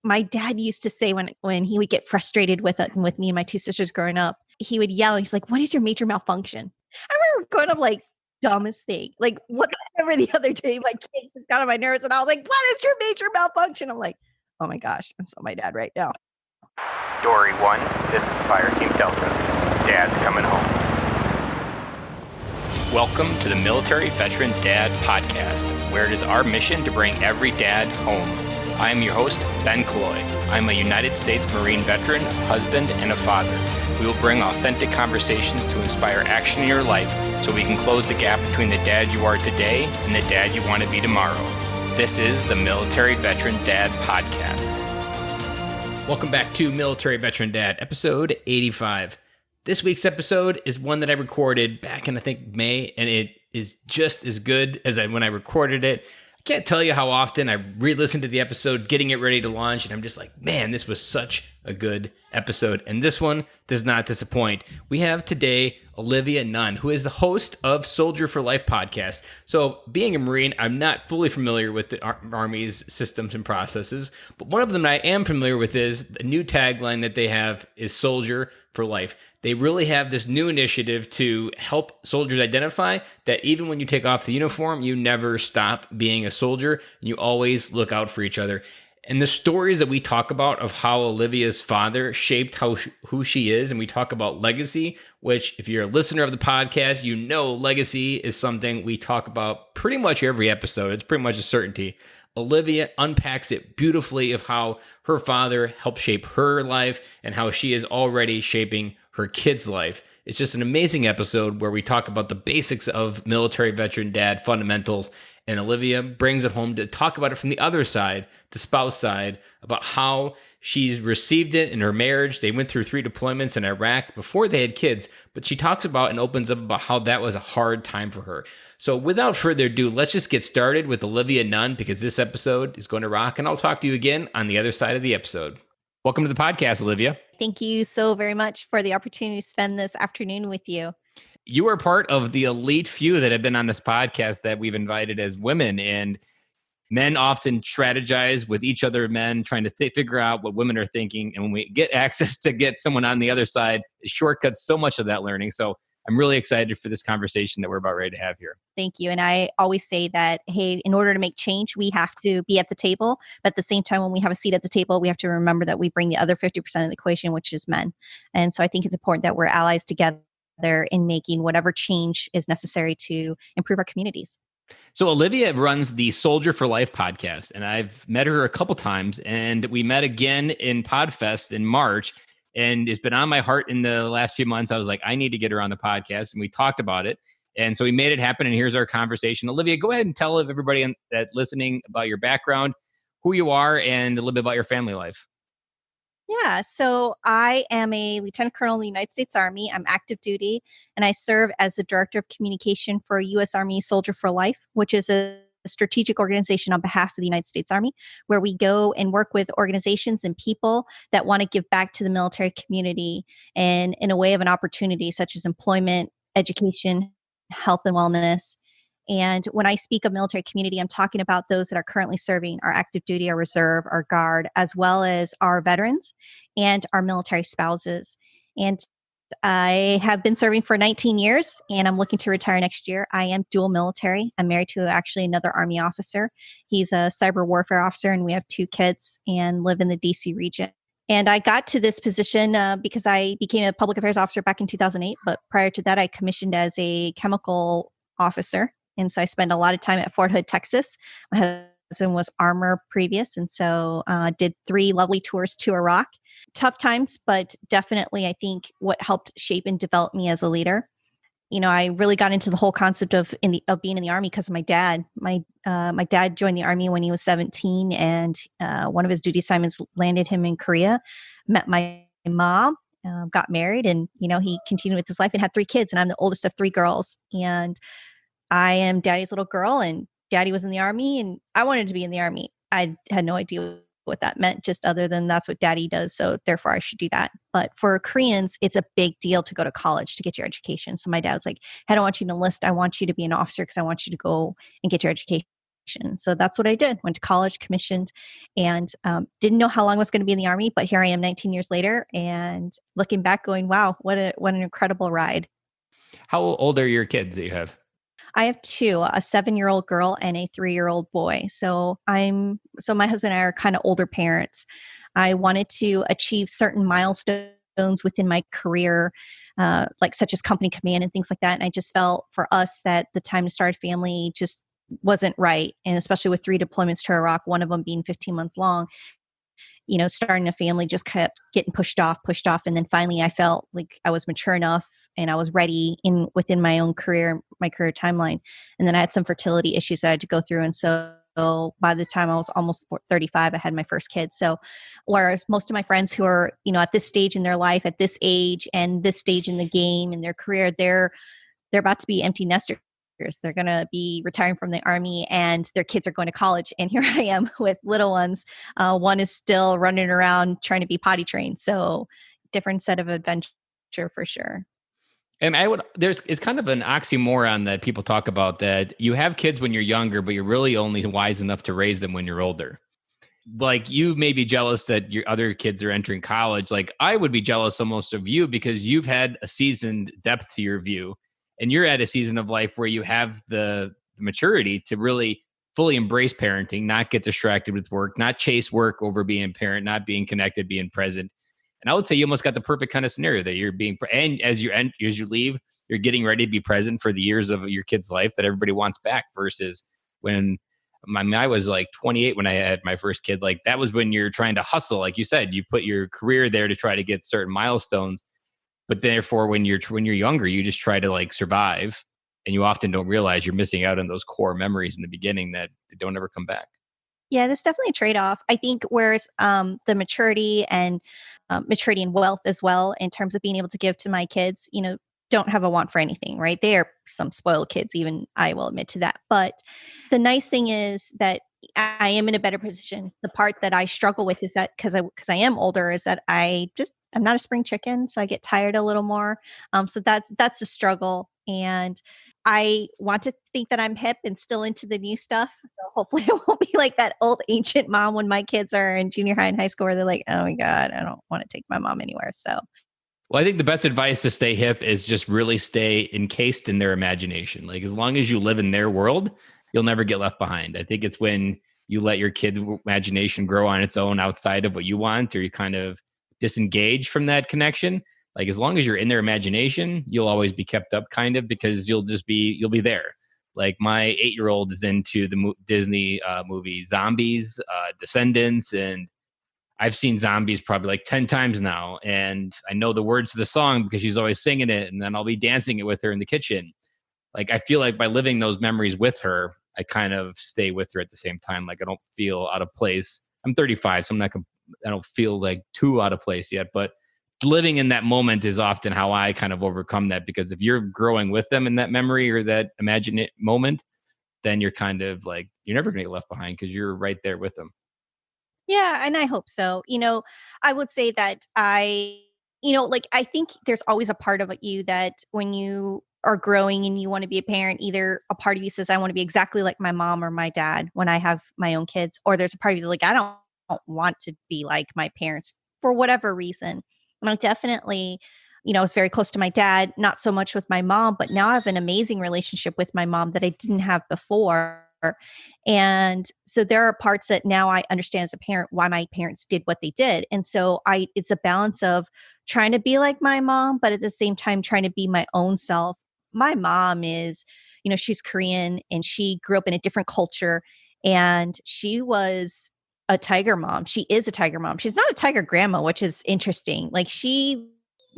my dad used to say when he would get frustrated with me and my two sisters growing up, he would yell. He's like, "What is your major malfunction?" I remember going up like, dumbest thing. Like, what? I remember the other day, my kids just got on my nerves, and I was like, "What is your major malfunction?" I'm like, "Oh my gosh, I'm so my dad right now." Dory 1, this is Fire Team Delta. Dad's coming home. Welcome to the Military Veteran Dad Podcast, where it is our mission to bring every dad home. I am your host, Ben Colloy. I'm a United States Marine veteran, husband, and a father. We will bring authentic conversations to inspire action in your life so we can close the gap between the dad you are today and the dad you want to be tomorrow. This is the Military Veteran Dad Podcast. Welcome back to Military Veteran Dad, episode 85. This week's episode is one that I recorded back in, I think, May, and it is just as good as when I recorded it. I can't tell you how often I re-listened to the episode, getting it ready to launch, and I'm just like, man, this was such a good episode. And this one does not disappoint. We have today Olivia Nunn, who is the host of Soldier for Life podcast. So being a Marine, I'm not fully familiar with the Army's systems and processes, but one of them I am familiar with is the new tagline that they have is Soldier for Life. They really have this new initiative to help soldiers identify that even when you take off the uniform, you never stop being a soldier, and you always look out for each other. And the stories that we talk about of how Olivia's father shaped who she is, and we talk about legacy, which if you're a listener of the podcast, you know legacy is something we talk about pretty much every episode. It's pretty much a certainty. Olivia unpacks it beautifully of how her father helped shape her life and how she is already shaping her kid's life. It's just an amazing episode where we talk about the basics of military veteran dad fundamentals, and Olivia brings it home to talk about it from the other side, the spouse side, about how she's received it in her marriage. They went through 3 deployments in Iraq before they had kids, but she talks about and opens up about how that was a hard time for her. So without further ado, let's just get started with Olivia Nunn, because this episode is going to rock, and I'll talk to you again on the other side of the episode. Welcome to the podcast, Olivia. Thank you so very much for the opportunity to spend this afternoon with you. You are part of the elite few that have been on this podcast that we've invited as women, and men often strategize with each other men trying to figure out what women are thinking. And when we get access to get someone on the other side, it shortcuts so much of that learning. So I'm really excited for this conversation that we're about ready to have here. Thank you. And I always say that, hey, in order to make change, we have to be at the table. But at the same time, when we have a seat at the table, we have to remember that we bring the other 50% of the equation, which is men. And so I think it's important that we're allies together in making whatever change is necessary to improve our communities. So Olivia runs the Soldier for Life podcast, and I've met her a couple times, and we met again in PodFest in March. And it's been on my heart in the last few months. I was like, I need to get her on the podcast. And we talked about it. And so we made it happen. And here's our conversation. Olivia, go ahead and tell everybody that listening about your background, who you are, and a little bit about your family life. Yeah, so I am a lieutenant colonel in the United States Army. I'm active duty, and I serve as the director of communication for U.S. Army Soldier for Life, which is a strategic organization on behalf of the United States Army, where we go and work with organizations and people that want to give back to the military community and in a way of an opportunity, such as employment, education, health and wellness. And when I speak of military community, I'm talking about those that are currently serving, our active duty, our reserve, our guard, as well as our veterans and our military spouses. And I have been serving for 19 years, and I'm looking to retire next year. I am dual military. I'm married to actually another Army officer. He's a cyber warfare officer, and we have 2 kids and live in the DC region. And I got to this position because I became a public affairs officer back in 2008. But prior to that, I commissioned as a chemical officer. And so I spent a lot of time at Fort Hood, Texas. My husband was armor previous, and so did 3 lovely tours to Iraq. Tough times, but definitely I think what helped shape and develop me as a leader. You know, I really got into the whole concept of being in the Army because of my dad. My dad joined the Army when he was 17, and one of his duty assignments landed him in Korea. Met my mom, got married, and he continued with his life and had 3 kids. And I'm the oldest of 3 girls, and I am daddy's little girl, and daddy was in the Army, and I wanted to be in the Army. I had no idea what that meant, just other than that's what daddy does. So therefore I should do that. But for Koreans, it's a big deal to go to college to get your education. So my dad was like, I don't want you to enlist. I want you to be an officer because I want you to go and get your education. So that's what I did. Went to college, commissioned, and didn't know how long I was going to be in the Army. But here I am 19 years later, and looking back going, wow, what an incredible ride. How old are your kids that you have? I have two, a 7-year-old girl and a 3-year-old boy. So my husband and I are kind of older parents. I wanted to achieve certain milestones within my career, like such as company command and things like that. And I just felt for us that the time to start a family just wasn't right. And especially with 3 deployments to Iraq, one of them being 15 months long, starting a family just kept getting pushed off. And then finally I felt like I was mature enough and I was ready within my own career, my career timeline. And then I had some fertility issues that I had to go through. And so by the time I was almost 35, I had my first kid. So whereas most of my friends who are, at this stage in their life, at this age and this stage in the game in their career, they're about to be empty nesters. They're going to be retiring from the Army and their kids are going to college. And here I am with little ones. One is still running around trying to be potty trained. So different set of adventure for sure. And it's kind of an oxymoron that people talk about, that you have kids when you're younger, but you're really only wise enough to raise them when you're older. Like, you may be jealous that your other kids are entering college. Like, I would be jealous almost of you because you've had a seasoned depth to your view. And you're at a season of life where you have the maturity to really fully embrace parenting, not get distracted with work, not chase work over being a parent, not being connected, being present. And I would say you almost got the perfect kind of scenario that you're being, and as you leave, you're getting ready to be present for the years of your kid's life that everybody wants back, versus when I was like 28 when I had my first kid. Like, that was when you're trying to hustle. Like you said, you put your career there to try to get certain milestones. But therefore, when you're younger, you just try to like survive, and you often don't realize you're missing out on those core memories in the beginning that don't ever come back. Yeah, there's definitely a trade-off. I think whereas the maturity and wealth as well, in terms of being able to give to my kids, don't have a want for anything, right? They are some spoiled kids, even I will admit to that. But the nice thing is that I am in a better position. The part that I struggle with is that because I am older, is that I'm not a spring chicken, so I get tired a little more. So that's a struggle, and I want to think that I'm hip and still into the new stuff. So hopefully I won't be like that old ancient mom when my kids are in junior high and high school where they're like, oh my God, I don't want to take my mom anywhere. So Well, I think the best advice to stay hip is just really stay encased in their imagination. Like, as long as you live in their world, you'll never get left behind. I think it's when you let your kid's imagination grow on its own outside of what you want, or you kind of disengage from that connection. Like, as long as you're in their imagination, you'll always be kept up, kind of, because you'll be there. Like, my 8-year-old is into the Disney movie Zombies, Descendants, and I've seen Zombies probably like 10 times now. And I know the words to the song because she's always singing it. And then I'll be dancing it with her in the kitchen. Like, I feel like by living those memories with her, I kind of stay with her at the same time. Like, I don't feel out of place. I'm 35, so I don't feel like too out of place yet. But living in that moment is often how I kind of overcome that. Because if you're growing with them in that memory or that imagined moment, then you're kind of like, you're never going to get left behind because you're right there with them. yeah, and I hope so. I would say that I think there's always a part of you that when you are growing and you want to be a parent, either a part of you says, I want to be exactly like my mom or my dad when I have my own kids, or there's a part of you like, I don't want to be like my parents for whatever reason. And I definitely, I was very close to my dad, not so much with my mom, but now I have an amazing relationship with my mom that I didn't have before. And so there are parts that now I understand as a parent why my parents did what they did. And so it's a balance of trying to be like my mom, but at the same time trying to be my own self. My mom is, she's Korean and she grew up in a different culture, and she was a tiger mom. She is a tiger mom. She's not a tiger grandma, which is interesting. Like her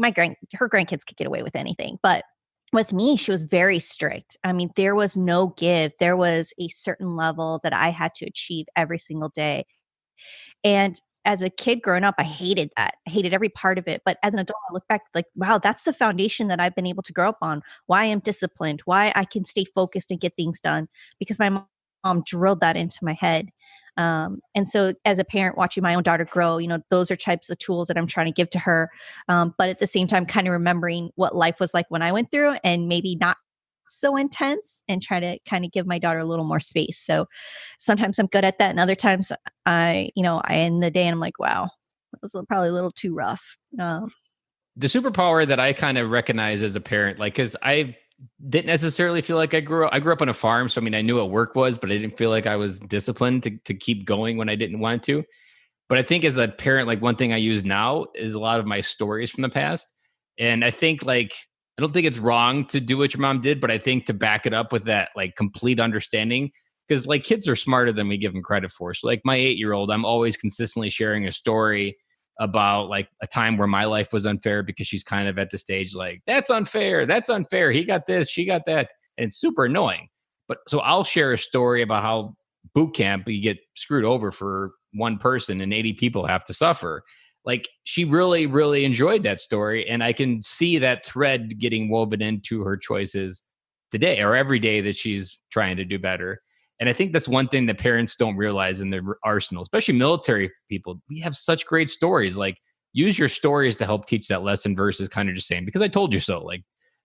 grandkids could get away with anything, but with me, she was very strict. I mean, there was no give. There was a certain level that I had to achieve every single day. And as a kid growing up, I hated that. I hated every part of it. But as an adult, I look back like, wow, that's the foundation that I've been able to grow up on. Why I'm disciplined, why I can stay focused and get things done, because my mom drilled that into my head. And so as a parent watching my own daughter grow, those are types of tools that I'm trying to give to her. But at the same time, kind of remembering what life was like when I went through, and maybe not so intense and try to kind of give my daughter a little more space. So sometimes I'm good at that. And other times I end the day and I'm like, wow, that was probably a little too rough. The superpower that I kind of recognize as a parent, like, cause I didn't necessarily feel like I grew up on a farm. So, I mean, I knew what work was, but I didn't feel like I was disciplined to keep going when I didn't want to. But I think as a parent, like one thing I use now is a lot of my stories from the past. And I think like, I don't think it's wrong to do what your mom did, but I think to back it up with that like complete understanding, because like kids are smarter than we give them credit for. So like my 8-year-old, I'm always consistently sharing a story about like a time where my life was unfair because she's kind of at the stage like, that's unfair. That's unfair. He got this, she got that. And it's super annoying. But so I'll share a story about how boot camp, you get screwed over for one person and 80 people have to suffer. Like she really, really enjoyed that story. And I can see that thread getting woven into her choices today or every day that she's trying to do better. And I think that's one thing that parents don't realize in their arsenal, especially military people. We have such great stories. Like use your stories to help teach that lesson versus kind of just saying, because I told you so. Like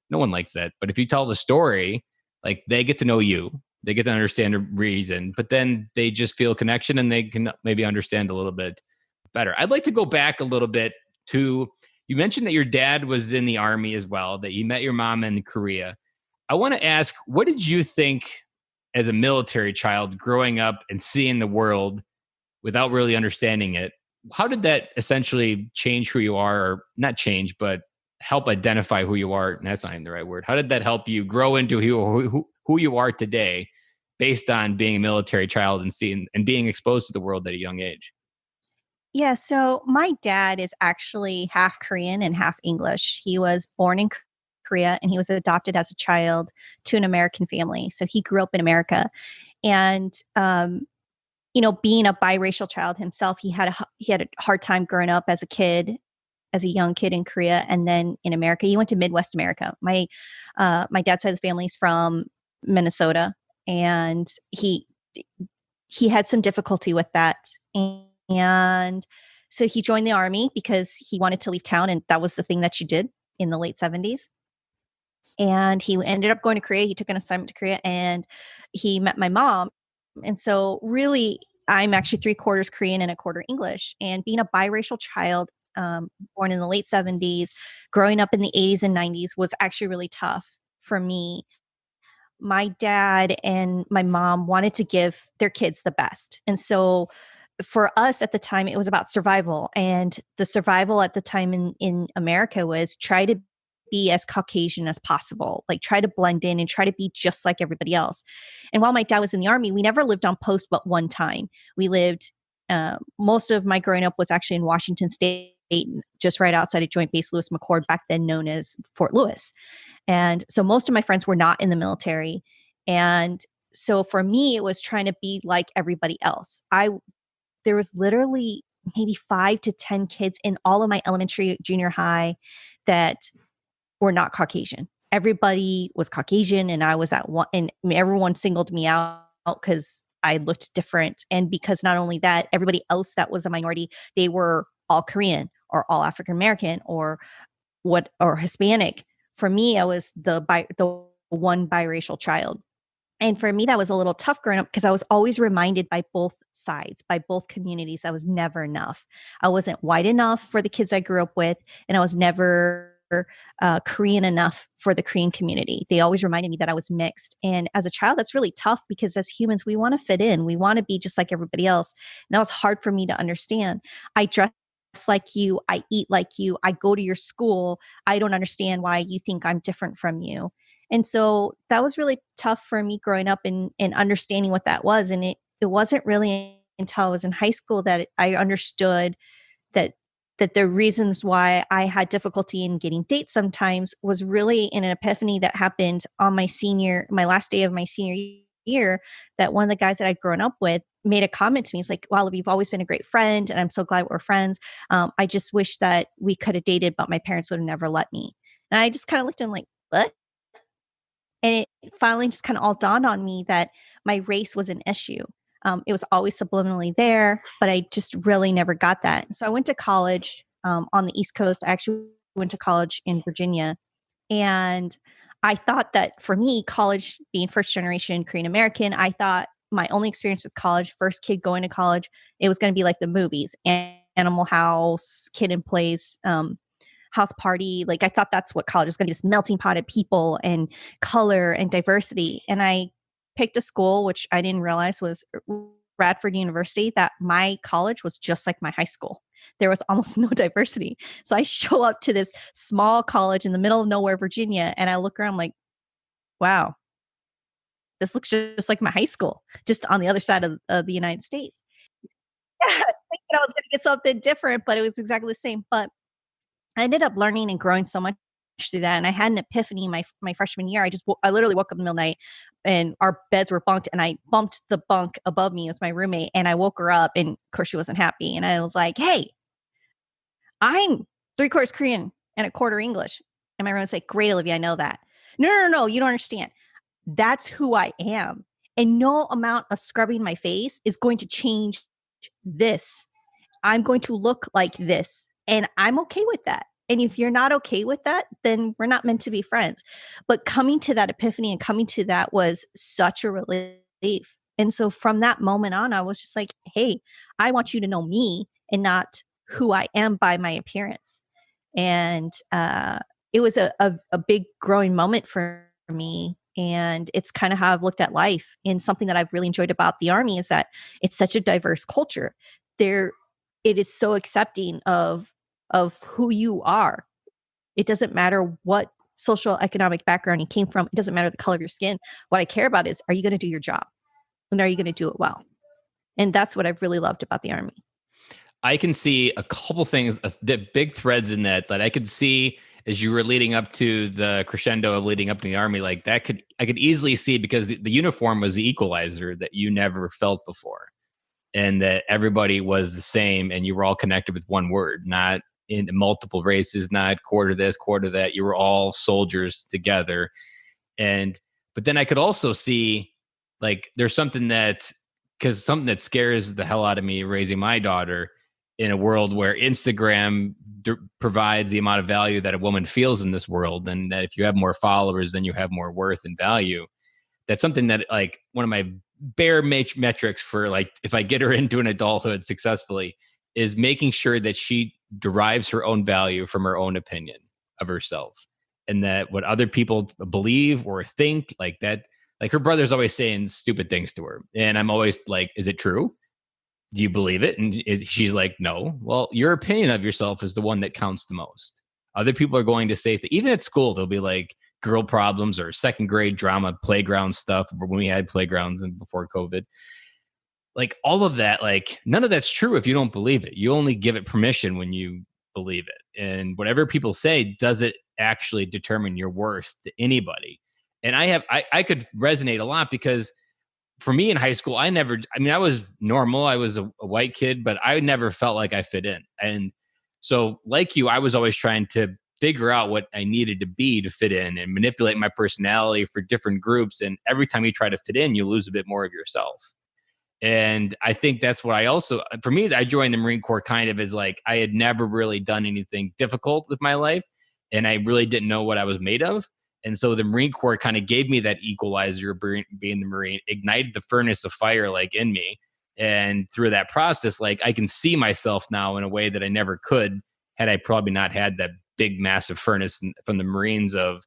no one likes that. But if you tell the story, like they get to know you, they get to understand the reason, but then they just feel connection and they can maybe understand a little bit better. I'd like to go back a little bit to, you mentioned that your dad was in the army as well, that you met your mom in Korea. I want to ask, what did you think as a military child growing up and seeing the world without really understanding it? How did that essentially change who you are, or not change, but help identify who you are? And that's not even the right word. How did that help you grow into who you are today based on being a military child and seeing and being exposed to the world at a young age? Yeah, so my dad is actually half Korean and half English. He was born in Korea and he was adopted as a child to an American family. So he grew up in America. And being a biracial child himself, he had a hard time growing up as a kid, as a young kid in Korea, and then in America. He went to Midwest America. My dad's side of the family is from Minnesota, and he had some difficulty with that. And so he joined the army because he wanted to leave town, and that was the thing that you did in the late 70s. And he ended up going to Korea. He took an assignment to Korea and he met my mom. And so really, I'm actually 3/4 Korean and 1/4 English. And being a biracial child, born in the late 70s, growing up in the 80s and 90s was actually really tough for me. My dad and my mom wanted to give their kids the best. And so for us at the time, it was about survival. And the survival at the time in America was try to be as Caucasian as possible, like try to blend in and try to be just like everybody else. And while my dad was in the army, we never lived on post but one time. We lived, most of my growing up was actually in Washington State, just right outside of Joint Base Lewis McChord, back then known as Fort Lewis. And so most of my friends were not in the military. And so for me, it was trying to be like everybody else. There was literally maybe 5 to 10 kids in all of my elementary, junior high that were not Caucasian. Everybody was Caucasian, and I was that one, and everyone singled me out because I looked different. And because not only that, everybody else that was a minority, they were all Korean or all African American or Hispanic. For me, I was the one biracial child. And for me, that was a little tough growing up because I was always reminded by both sides, by both communities, I was never enough. I wasn't white enough for the kids I grew up with, and I was never Korean enough for the Korean community. They always reminded me that I was mixed. And as a child, that's really tough because as humans, we want to fit in. We want to be just like everybody else. And that was hard for me to understand. I dress like you. I eat like you. I go to your school. I don't understand why you think I'm different from you. And so that was really tough for me growing up and understanding what that was. And it wasn't really until I was in high school that I understood that the reasons why I had difficulty in getting dates sometimes was really in an epiphany that happened on my last day of my senior year, that one of the guys that I'd grown up with made a comment to me. He's like, "Wow, you've always been a great friend, and I'm so glad we're friends. I just wish that we could have dated, but my parents would have never let me." And I just kind of looked at him like, "What?" And it finally just kind of all dawned on me that my race was an issue. It was always subliminally there, but I just really never got that. So I went to college on the East Coast. I actually went to college in Virginia. And I thought that for me, college, being first generation Korean American, I thought my only experience with college, first kid going to college, it was going to be like the movies, Animal House, Kid and Plays, House Party. Like I thought that's what college was going to be, this melting pot of people and color and diversity. And I picked a school, which I didn't realize was Radford University, that my college was just like my high school. There was almost no diversity. So I show up to this small college in the middle of nowhere, Virginia, and I look around, I'm like, wow, this looks just like my high school, just on the other side of the United States. Yeah, thinking I was going to get something different, but it was exactly the same. But I ended up learning and growing so much through that. And I had an epiphany my freshman year. I literally woke up in the middle of the night and our beds were bunked and I bumped the bunk above me as my roommate and I woke her up and of course she wasn't happy. And I was like, hey, I'm 3/4 Korean and 1/4 English. And my roommate's like, great, Olivia, I know that. No, you don't understand. That's who I am. And no amount of scrubbing my face is going to change this. I'm going to look like this. And I'm okay with that. And if you're not okay with that, then we're not meant to be friends. But coming to that epiphany and coming to that was such a relief. And so from that moment on, I was just like, hey, I want you to know me and not who I am by my appearance. And it was a big growing moment for me. And it's kind of how I've looked at life. And something that I've really enjoyed about the Army is that it's such a diverse culture. It is so accepting of who you are. It doesn't matter what social economic background you came from. It doesn't matter the color of your skin. What I care about is, are you going to do your job? And are you going to do it well? And that's what I've really loved about the Army. I can see a couple things, the big threads in that I could see as you were leading up to the crescendo of leading up to the Army. Like I could easily see, because the uniform was the equalizer that you never felt before, and that everybody was the same and you were all connected with one word, not in multiple races, not quarter this, quarter that. You were all soldiers together. But then I could also see, like, there's something that scares the hell out of me raising my daughter in a world where Instagram provides the amount of value that a woman feels in this world. And that if you have more followers, then you have more worth and value. That's something that, like, one of my bare metrics for, like, if I get her into an adulthood successfully, is making sure that she derives her own value from her own opinion of herself, and that what other people believe or think, like that, like her brother's always saying stupid things to her. And I'm always like, is it true? Do you believe it? And she's like, no. Well, your opinion of yourself is the one that counts the most. Other people are going to say that, even at school, they'll be like, girl problems or second grade drama, playground stuff, when we had playgrounds and before COVID. Like all of that, like none of that's true if you don't believe it. You only give it permission when you believe it. And whatever people say, does it actually determine your worth to anybody? And I could resonate a lot, because for me in high school, I was normal. I was a white kid, but I never felt like I fit in. And so, like you, I was always trying to figure out what I needed to be to fit in and manipulate my personality for different groups. And every time you try to fit in, you lose a bit more of yourself. And I think that's what for me, I joined the Marine Corps kind of as, like, I had never really done anything difficult with my life, and I really didn't know what I was made of. And so the Marine Corps kind of gave me that equalizer, being the Marine, ignited the furnace of fire, like, in me. And through that process, like, I can see myself now in a way that I never could had I probably not had that big, massive furnace from the Marines, of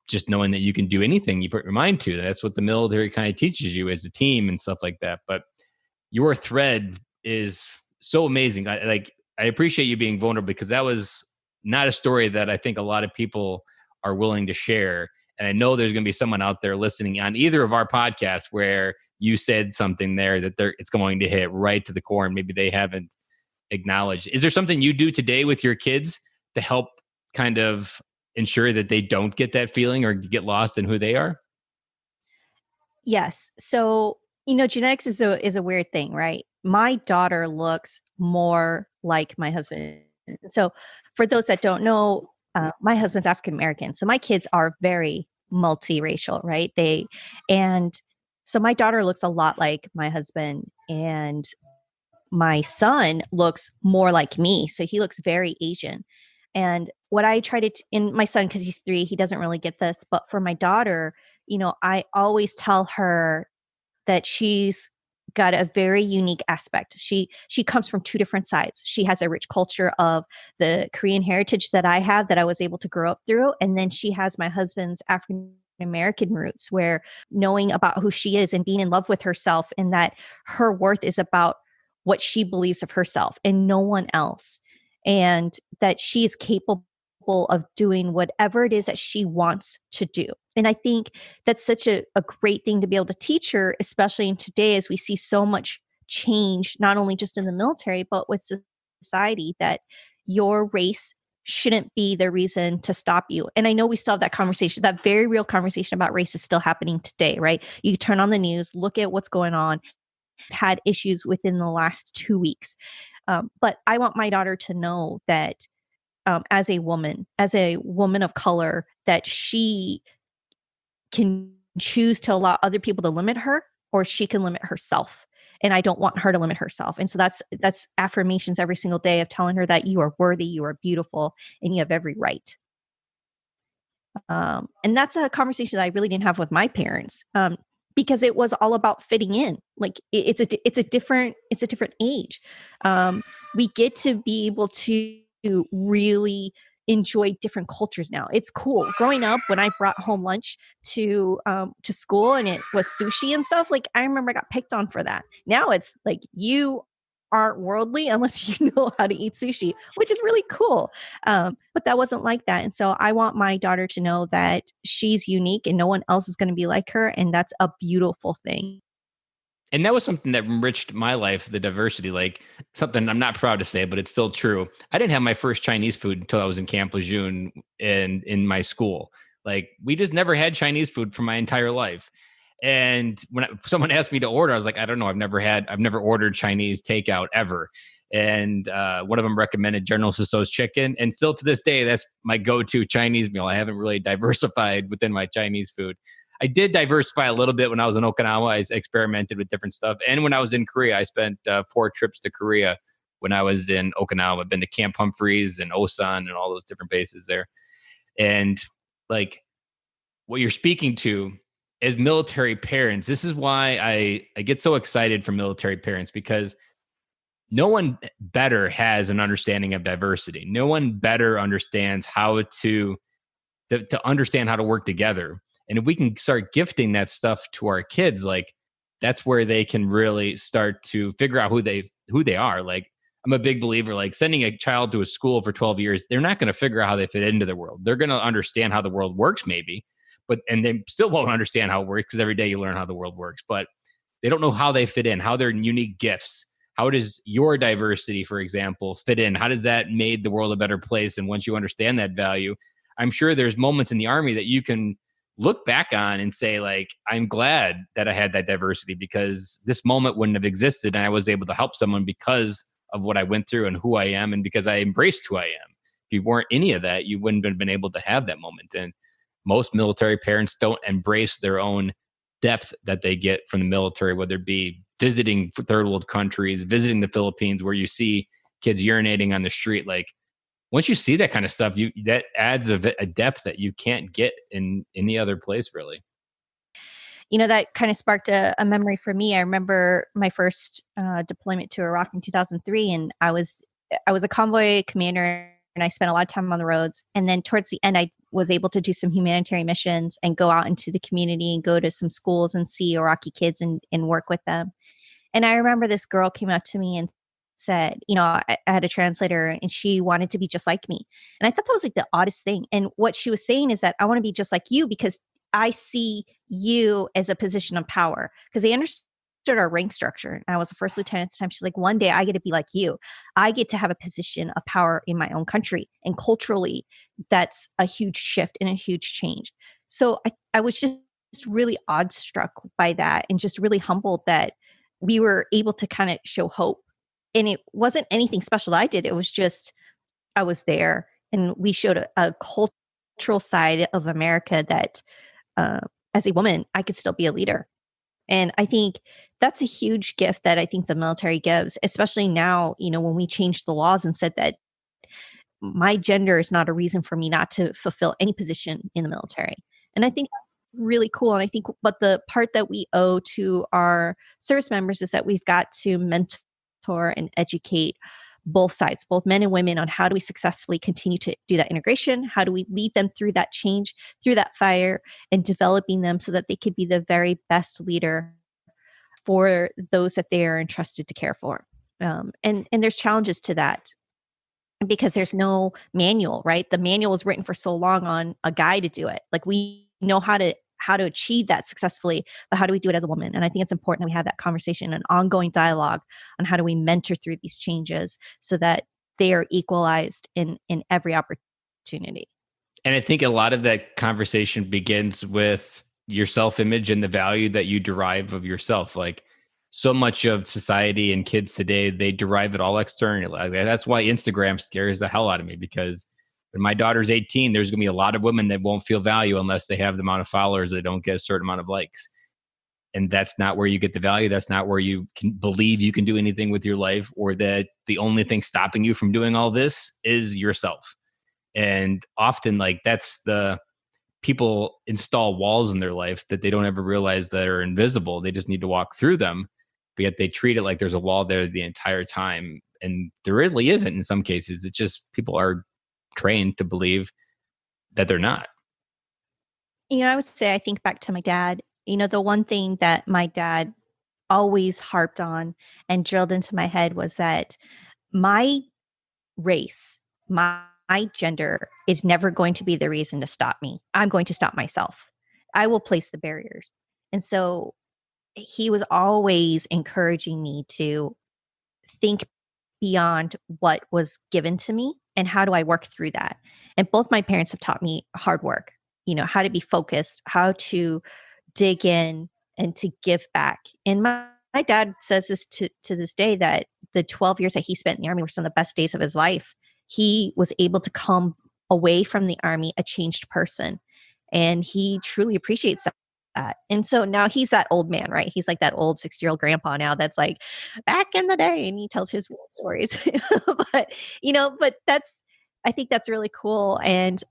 just knowing that you can do anything you put your mind to. That's what the military kind of teaches you as a team and stuff like that. But your thread is so amazing. I appreciate you being vulnerable, because that was not a story that I think a lot of people are willing to share. And I know there's going to be someone out there listening on either of our podcasts where you said something there that it's going to hit right to the core, and maybe they haven't acknowledged. Is there something you do today with your kids to help kind of ensure that they don't get that feeling or get lost in who they are? Yes. So, genetics is a weird thing, right? My daughter looks more like my husband. So for those that don't know, my husband's African American. So my kids are very multiracial, right? And so my daughter looks a lot like my husband, and my son looks more like me. So he looks very Asian. And what I try to, in my son, because he's 3, he doesn't really get this, but for my daughter, I always tell her that she's got a very unique aspect. She comes from 2 different sides. She has a rich culture of the Korean heritage that I have, that I was able to grow up through, and then she has my husband's African American roots, where knowing about who she is and being in love with herself, and that her worth is about what she believes of herself and no one else, and that she is capable of doing whatever it is that she wants to do. And I think that's such a great thing to be able to teach her, especially in today, as we see so much change, not only just in the military, but with society, that your race shouldn't be the reason to stop you. And I know we still have that conversation, that very real conversation about race is still happening today, right? You turn on the news, look at what's going on. I've had issues within the last 2 weeks. But I want my daughter to know that as a woman of color, that she can choose to allow other people to limit her, or she can limit herself. And I don't want her to limit herself. And so that's affirmations every single day of telling her that you are worthy, you are beautiful, and you have every right. And that's a conversation that I really didn't have with my parents, because it was all about fitting in. Like it's a different age. We get to be able to really enjoy different cultures now. It's cool. Growing up, when I brought home lunch to school and it was sushi and stuff, like I remember I got picked on for that. Now it's like, you aren't worldly unless you know how to eat sushi, which is really cool. But that wasn't like that. And so I want my daughter to know that she's unique and no one else is going to be like her. And that's a beautiful thing. And that was something that enriched my life, the diversity, like something I'm not proud to say, but it's still true. I didn't have my first Chinese food until I was in Camp Lejeune and in my school. Like we just never had Chinese food for my entire life. And when someone asked me to order, I was like, I don't know. I've never ordered Chinese takeout ever. And one of them recommended General Tso's chicken. And still to this day, that's my go-to Chinese meal. I haven't really diversified within my Chinese food. I did diversify a little bit when I was in Okinawa. I experimented with different stuff. And when I was in Korea, I spent 4 trips to Korea when I was in Okinawa. I've been to Camp Humphreys and Osan and all those different bases there. And like what you're speaking to as military parents, this is why I get so excited for military parents, because no one better has an understanding of diversity. No one better understands how to understand how to work together. And if we can start gifting that stuff to our kids, like that's where they can really start to figure out who they are. Like I'm a big believer, like sending a child to a school for 12 years, they're not going to figure out how they fit into the world. They're going to understand how the world works maybe, and they still won't understand how it works, because every day you learn how the world works, but they don't know how they fit in, how they're unique gifts. How does your diversity, for example, fit in? How does that made the world a better place? And once you understand that value, I'm sure there's moments in the Army that you can look back on and say, like, I'm glad that I had that diversity, because this moment wouldn't have existed and I was able to help someone because of what I went through and who I am, and because I embraced who I am. If you weren't any of that, you wouldn't have been able to have that moment. And most military parents don't embrace their own depth that they get from the military, whether it be visiting third world countries, visiting the Philippines, where you see kids urinating on the street. Like, once you see that kind of stuff, that adds a depth that you can't get in any other place, really. That kind of sparked a memory for me. I remember my first deployment to Iraq in 2003, and I was a convoy commander, and I spent a lot of time on the roads. And then towards the end, I was able to do some humanitarian missions and go out into the community and go to some schools and see Iraqi kids and work with them. And I remember this girl came up to me and said, I had a translator, and she wanted to be just like me. And I thought that was like the oddest thing. And what she was saying is that I want to be just like you, because I see you as a position of power, because they understood our rank structure. And I was a first lieutenant at the time. She's like, one day I get to be like you. I get to have a position of power in my own country. And culturally, that's a huge shift and a huge change. So I was just really awestruck by that, and just really humbled that we were able to kind of show hope. And it wasn't anything special that I did. It was just, I was there, and we showed a cultural side of America that as a woman, I could still be a leader. And I think that's a huge gift that I think the military gives, especially now, when we changed the laws and said that my gender is not a reason for me not to fulfill any position in the military. And I think that's really cool. And I think, but the part that we owe to our service members is that we've got to mentor and educate both sides, both men and women, on how do we successfully continue to do that integration? How do we lead them through that change, through that fire, and developing them so that they could be the very best leader for those that they are entrusted to care for. And there's challenges to that because there's no manual, right? The manual was written for so long on a guy to do it. Like, we know how to achieve that successfully, but how do we do it as a woman? And I think it's important that we have that conversation and ongoing dialogue on how do we mentor through these changes so that they are equalized in every opportunity. And I think a lot of that conversation begins with your self-image and the value that you derive of yourself. Like, so much of society and kids today, they derive it all externally. Like, that's why Instagram scares the hell out of me, because when my daughter's 18, there's going to be a lot of women that won't feel value unless they have the amount of followers. They don't get a certain amount of likes. And that's not where you get the value. That's not where you can believe you can do anything with your life, or that the only thing stopping you from doing all this is yourself. And often, like, that's the people install walls in their life that they don't ever realize that are invisible. They just need to walk through them, but yet they treat it like there's a wall there the entire time. And there really isn't in some cases. It's just people are trained to believe that they're not. I would say, I think back to my dad. The one thing that my dad always harped on and drilled into my head was that my race, my gender is never going to be the reason to stop me. I'm going to stop myself. I will place the barriers. And so he was always encouraging me to think beyond what was given to me and how do I work through that. And both my parents have taught me hard work, how to be focused, how to dig in and to give back. And my dad says this to this day, that the 12 years that he spent in the Army were some of the best days of his life. He was able to come away from the Army a changed person. And he truly appreciates that. And so now he's that old man, right? He's like that old 60-year-old grandpa now that's like, back in the day, and he tells his war stories. but I think that's really cool. And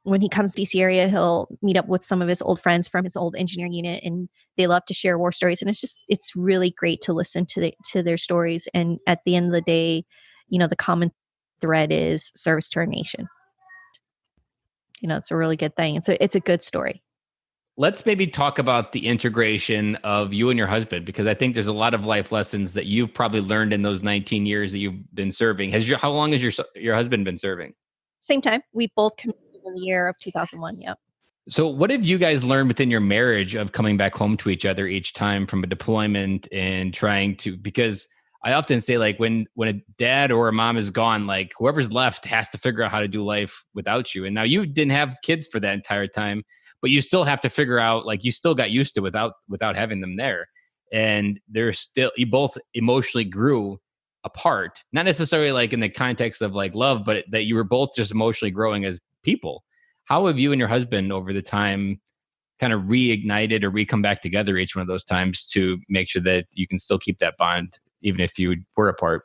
when he comes to DC area, he'll meet up with some of his old friends from his old engineering unit, and they love to share war stories. And it's really great to listen to their stories. And at the end of the day, the common thread is service to our nation. It's a really good thing. It's a good story. Let's maybe talk about the integration of you and your husband, because I think there's a lot of life lessons that you've probably learned in those 19 years that you've been serving. How long has your husband been serving? Same time. We both committed in the year of 2001. Yep. So what have you guys learned within your marriage of coming back home to each other each time from a deployment and trying to, because I often say, like, when a dad or a mom is gone, like, whoever's left has to figure out how to do life without you. And now you didn't have kids for that entire time, but you still have to figure out, like, you still got used to without having them there. And you both emotionally grew apart, not necessarily like in the context of like love, but that you were both just emotionally growing as people. How have you and your husband over the time kind of reignited or re-come back together each one of those times to make sure that you can still keep that bond, even if you were apart?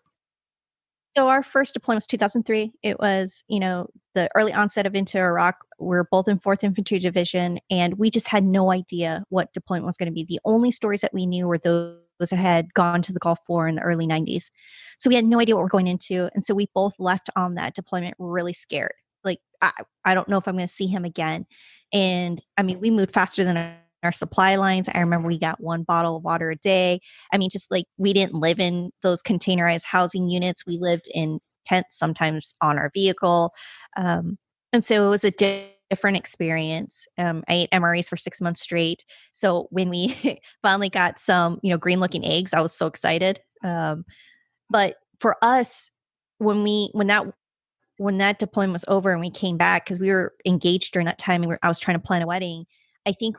So our first deployment was 2003. It was, the early onset of into Iraq. We're both in 4th Infantry Division, and we just had no idea what deployment was going to be. The only stories that we knew were those that had gone to the Gulf War in the early 90s. So we had no idea what we're going into. And so we both left on that deployment really scared. Like, I don't know if I'm going to see him again. And I mean, we moved faster than our supply lines. I remember we got 1 bottle of water a day. I mean, just like, we didn't live in those containerized housing units. We lived in tents, sometimes on our vehicle. And so it was a different experience. I ate MREs for 6 months straight. So when we finally got some, green looking eggs, I was so excited. But for us, when that deployment was over and we came back, because we were engaged during that time and I was trying to plan a wedding, I think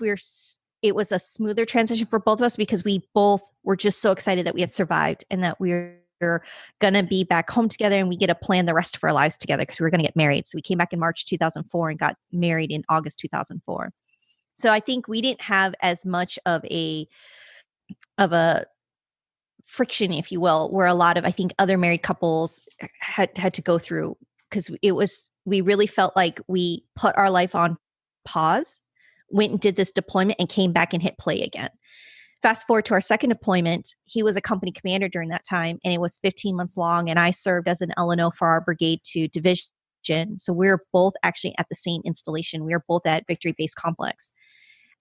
it was a smoother transition for both of us because we both were just so excited that we had survived and that we were going to be back home together and we get to plan the rest of our lives together because we were going to get married. So we came back in March 2004 and got married in August 2004. So I think we didn't have as much of a friction, if you will, where a lot of, I think, other married couples had to go through because we really felt like we put our life on pause, went and did this deployment and came back and hit play again. Fast forward to our second deployment, he was a company commander during that time, and it was 15 months long. And I served as an LNO for our brigade to division. So we were both actually at the same installation. We were both at Victory Base Complex.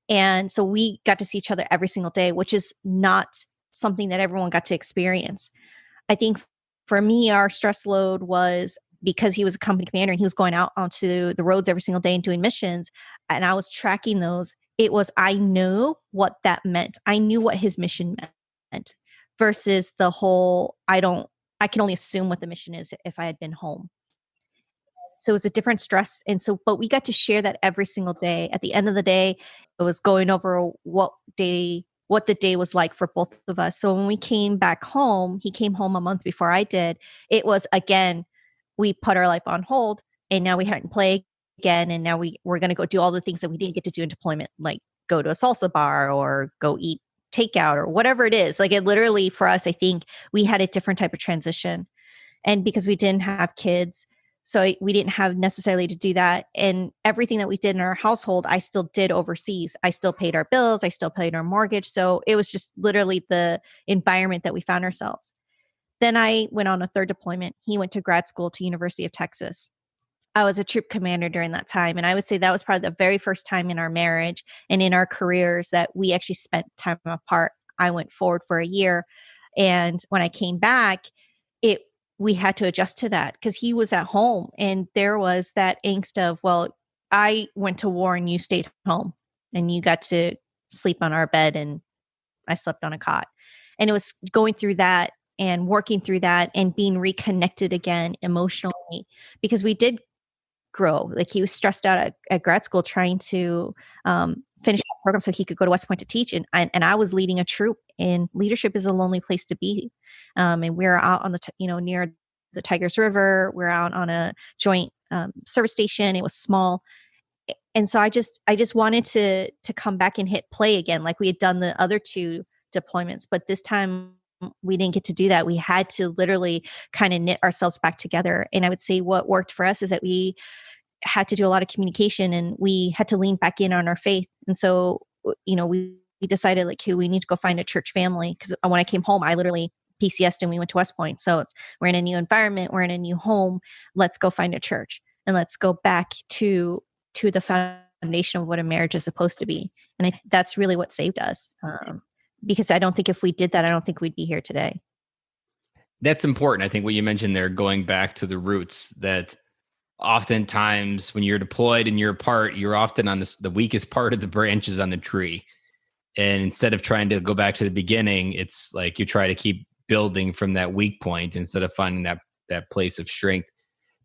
And so we got to see each other every single day, which is not something that everyone got to experience. I think for me, our stress load was because he was a company commander and he was going out onto the roads every single day and doing missions. And I was tracking those. I knew what that meant. I knew what his mission meant versus the whole, I can only assume what the mission is if I had been home. So it was a different stress. And so, but we got to share that every single day. At the end of the day, it was going over what the day was like for both of us. So when we came back home, he came home a month before I did. It was, again, we put our life on hold and now we hadn't played again. And now we're going to go do all the things that we didn't get to do in deployment, like go to a salsa bar or go eat takeout or whatever it is. Like it literally for us, I think we had a different type of transition. And because we didn't have kids, so we didn't have necessarily to do that. And everything that we did in our household, I still did overseas. I still paid our bills. I still paid our mortgage. So it was just literally the environment that we found ourselves. Then I went on a third deployment. He went to grad school to University of Texas. I was a troop commander during that time. And I would say that was probably the very first time in our marriage and in our careers that we actually spent time apart. I went forward for a year. And when I came back, we had to adjust to that because he was at home and there was that angst of, well, I went to war and you stayed home and you got to sleep on our bed and I slept on a cot. And it was going through that and working through that and being reconnected again emotionally because we did grow. Like he was stressed out at grad school trying to finish that program so he could go to West Point to teach. And I was leading a troop, and leadership is a lonely place to be. And we're out on near the Tigris River. We're out on a joint service station. It was small. And so I just wanted to come back and hit play again, like we had done the other two deployments. But this time we didn't get to do that. We had to literally kind of knit ourselves back together. And I would say what worked for us is that we had to do a lot of communication and we had to lean back in on our faith. And so, we decided like, hey, we need to go find a church family. Because when I came home, I literally PCS'd and we went to West Point. So we're in a new environment. We're in a new home. Let's go find a church and let's go back to the foundation of what a marriage is supposed to be. And that's really what saved us. Because I don't think if we did that, I don't think we'd be here today. That's important. I think what you mentioned there, going back to the roots, that oftentimes when you're deployed and you're apart, you're often on the weakest part of the branches on the tree. And instead of trying to go back to the beginning, it's like you try to keep building from that weak point instead of finding that place of strength.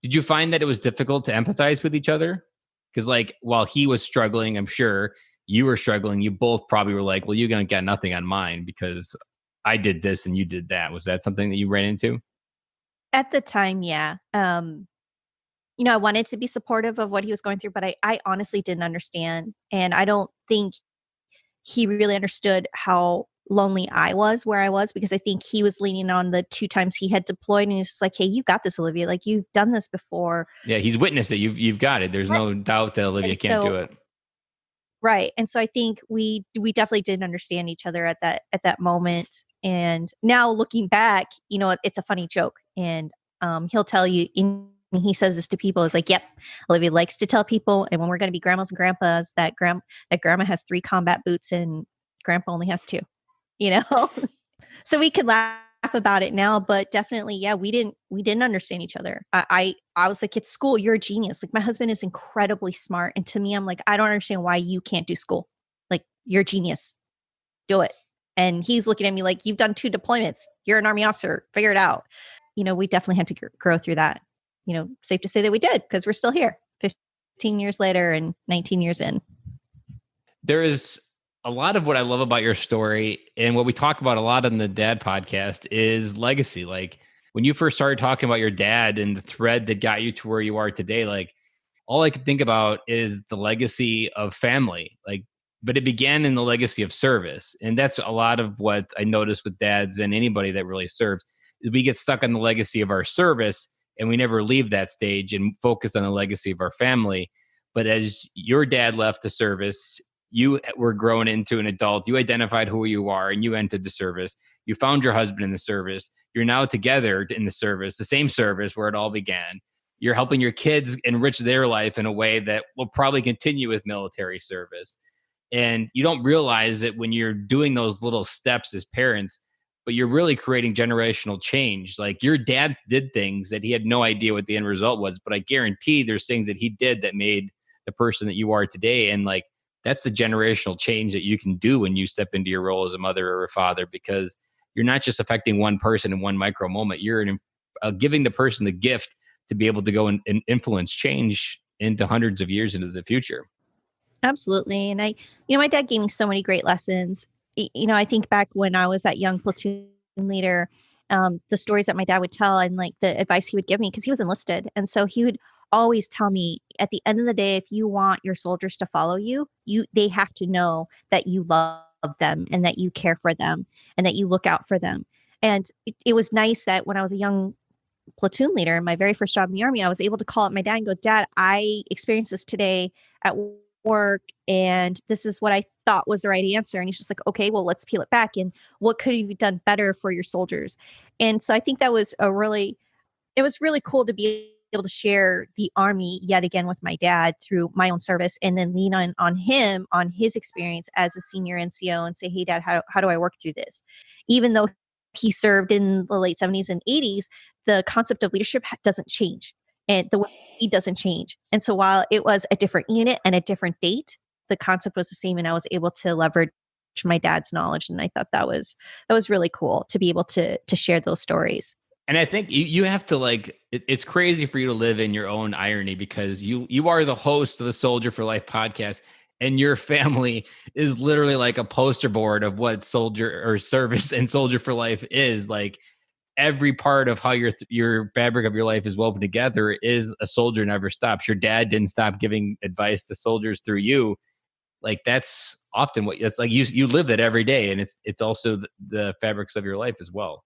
Did you find that it was difficult to empathize with each other? Because like while he was struggling, I'm sure you were struggling. You both probably were like, well, you're going to get nothing on mine because I did this and you did that. Was that something that you ran into? At the time, yeah. I wanted to be supportive of what he was going through, but I honestly didn't understand. And I don't think he really understood how lonely I was where I was, because I think he was leaning on the 2 times he had deployed. And he's just like, hey, you got this, Olivia. Like you've done this before. Yeah, he's witnessed it. You've got it. There's no doubt that Olivia can't do it. Right. And so I think we definitely didn't understand each other at that moment. And now looking back, it's a funny joke. And he'll tell you, he says this to people, is like, yep, Olivia likes to tell people, and when we're going to be grandmas and grandpas, that grandma has 3 combat boots and grandpa only has 2, So we could laugh about it now, but definitely, yeah, we didn't understand each other. I was like, it's school, you're a genius. Like my husband is incredibly smart. And to me, I'm like, I don't understand why you can't do school. Like you're a genius, do it. And he's looking at me like, you've done 2 deployments. You're an Army officer, figure it out. We definitely had to grow through that. Safe to say that we did, because we're still here 15 years later and 19 years in. There is a lot of what I love about your story, and what we talk about a lot on the Dad podcast, is legacy. Like when you first started talking about your dad and the thread that got you to where you are today, like all I could think about is the legacy of family. Like, but it began in the legacy of service. And that's a lot of what I notice with dads and anybody that really serves. We get stuck on the legacy of our service and we never leave that stage and focus on the legacy of our family. But as your dad left the service, you were grown into an adult. You identified who you are and you entered the service. You found your husband in the service. You're now together in the service, the same service where it all began. You're helping your kids enrich their life in a way that will probably continue with military service. And you don't realize it when you're doing those little steps as parents, but you're really creating generational change. Like your dad did things that he had no idea what the end result was, but I guarantee there's things that he did that made the person that you are today. And like, that's the generational change that you can do when you step into your role as a mother or a father, because you're not just affecting one person in one micro moment. You're giving the person the gift to be able to go and influence change into hundreds of years into the future. Absolutely. And my dad gave me so many great lessons. I think back when I was that young platoon leader, the stories that my dad would tell and like the advice he would give me, because he was enlisted. And so he would always tell me, at the end of the day, if you want your soldiers to follow you, they have to know that you love them and that you care for them and that you look out for them. And it was nice that when I was a young platoon leader in my very first job in the Army, I was able to call up my dad and go, Dad, I experienced this today at work, and this is what I thought was the right answer. And he's just like, okay, well, let's peel it back. And what could you have done better for your soldiers? And so I think that was it was really cool to be able to share the Army yet again with my dad through my own service, and then lean on him, on his experience as a senior NCO, and say, hey, Dad, how do I work through this? Even though he served in the late 70s and 80s, the concept of leadership doesn't change. And the way he doesn't change. And so while it was a different unit and a different date, the concept was the same. And I was able to leverage my dad's knowledge. And I thought that was really cool to be able to share those stories. And I think you have to it's crazy for you to live in your own irony, because you are the host of the Soldier for Life podcast, and your family is literally like a poster board of what soldier or service and Soldier for Life is. Like every part of how your fabric of your life is woven together is a soldier never stops. Your dad didn't stop giving advice to soldiers through you. Like that's often what it's like. You live that every day, and it's also the fabrics of your life as well.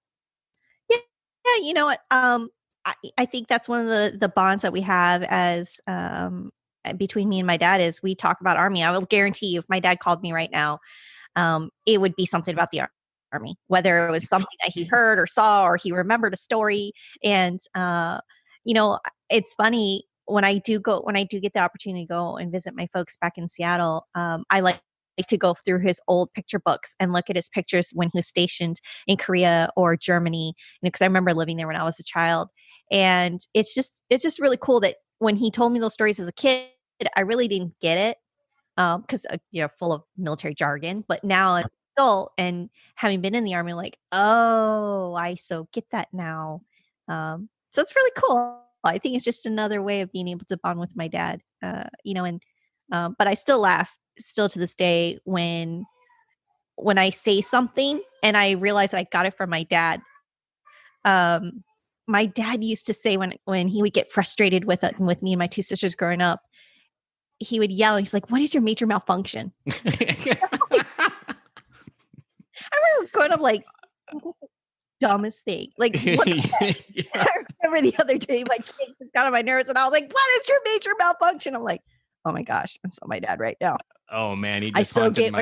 Yeah, you know what? I think that's one of the bonds that we have as between me and my dad is we talk about Army. I will guarantee you, if my dad called me right now, it would be something about the Army, whether it was something that he heard or saw or he remembered a story. And it's funny when I do get the opportunity to go and visit my folks back in Seattle. I like to go through his old picture books and look at his pictures when he was stationed in Korea or Germany, because I remember living there when I was a child. And it's just really cool that when he told me those stories as a kid, I really didn't get it because full of military jargon. But now as an adult and having been in the Army, like, oh, I so get that now. So it's really cool. I think it's just another way of being able to bond with my dad, but I still laugh still to this day when I say something and I realize that I got it from my dad. My dad used to say when he would get frustrated with me and my two sisters growing up, he would yell. He's like, "What is your major malfunction?" I remember growing up like, dumbest thing. Like, what the heck? Yeah. I remember the other day, my kids just got on my nerves, and I was like, "What is your major malfunction?" I'm like, "Oh my gosh, I'm so my dad right now." Oh man, he I just still get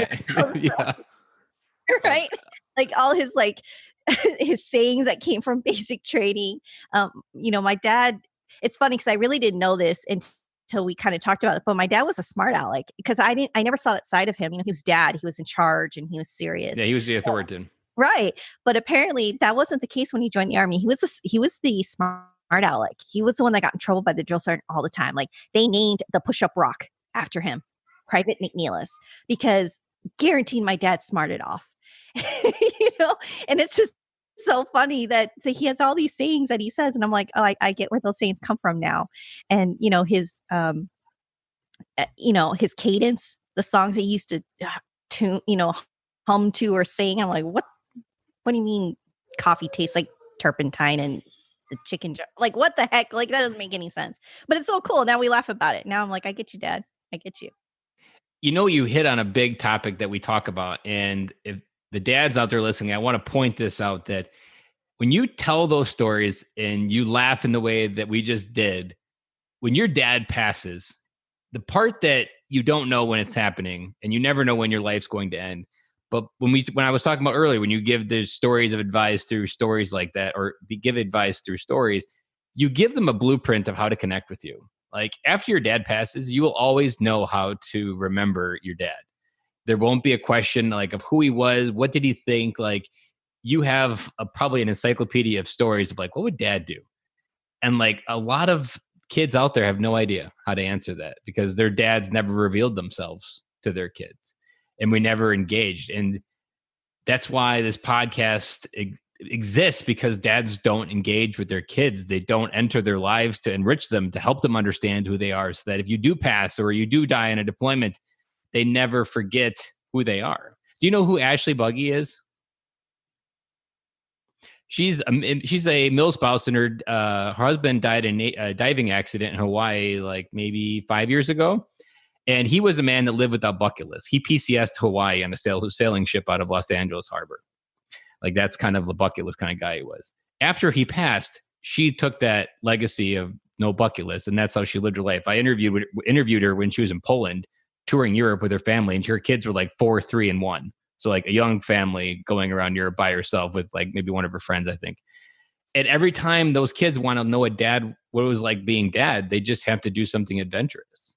yeah. Right? Like all his his sayings that came from basic training. My dad. It's funny because I really didn't know this until we kind of talked about it. But my dad was a smart aleck because I never saw that side of him. He was dad. He was in charge and he was serious. Yeah, he was the authority. Right. But apparently that wasn't the case when he joined the Army. He was the smart aleck. He was the one that got in trouble by the drill sergeant all the time. Like they named the push-up rock after him, Private McNeilis, because guaranteed my dad smarted off. And it's just so funny that he has all these sayings that he says, and I'm like, oh, I get where those sayings come from now. And his his cadence, the songs he used to tune, hum to or sing. I'm like, what do you mean coffee tastes like turpentine and the chicken like what the heck? Like that doesn't make any sense. But it's so cool. Now we laugh about it. Now I'm like, I get you, Dad. I get you. You hit on a big topic that we talk about, and if the dads out there listening, I want to point this out, that when you tell those stories and you laugh in the way that we just did, when your dad passes, the part that you don't know when it's happening and you never know when your life's going to end. But when I was talking about earlier, when you give the stories of advice through stories like that, or give advice through stories, you give them a blueprint of how to connect with you. Like after your dad passes, you will always know how to remember your dad. There won't be a question like of who he was, what did he think? Like you have probably an encyclopedia of stories of like, what would dad do? And like a lot of kids out there have no idea how to answer that because their dads never revealed themselves to their kids and we never engaged. And that's why this podcast exists, because dads don't engage with their kids. They don't enter their lives to enrich them, to help them understand who they are, so that if you do pass or you do die in a deployment, they never forget who they are. Do you know who Ashley Buggy is? She's a milspouse, and her husband died in a diving accident in Hawaii, like maybe 5 years ago. And he was a man that lived without bucket list. He PCS'd Hawaii on a sailing ship out of Los Angeles Harbor. Like that's kind of the bucket list kind of guy he was. After he passed, she took that legacy of no bucket list, and that's how she lived her life. I interviewed her when she was in Poland, touring Europe with her family, and her kids were like 4, 3, and 1. So like a young family going around Europe by herself with like maybe one of her friends, I think. And every time those kids want to know what it was like being dad, they just have to do something adventurous.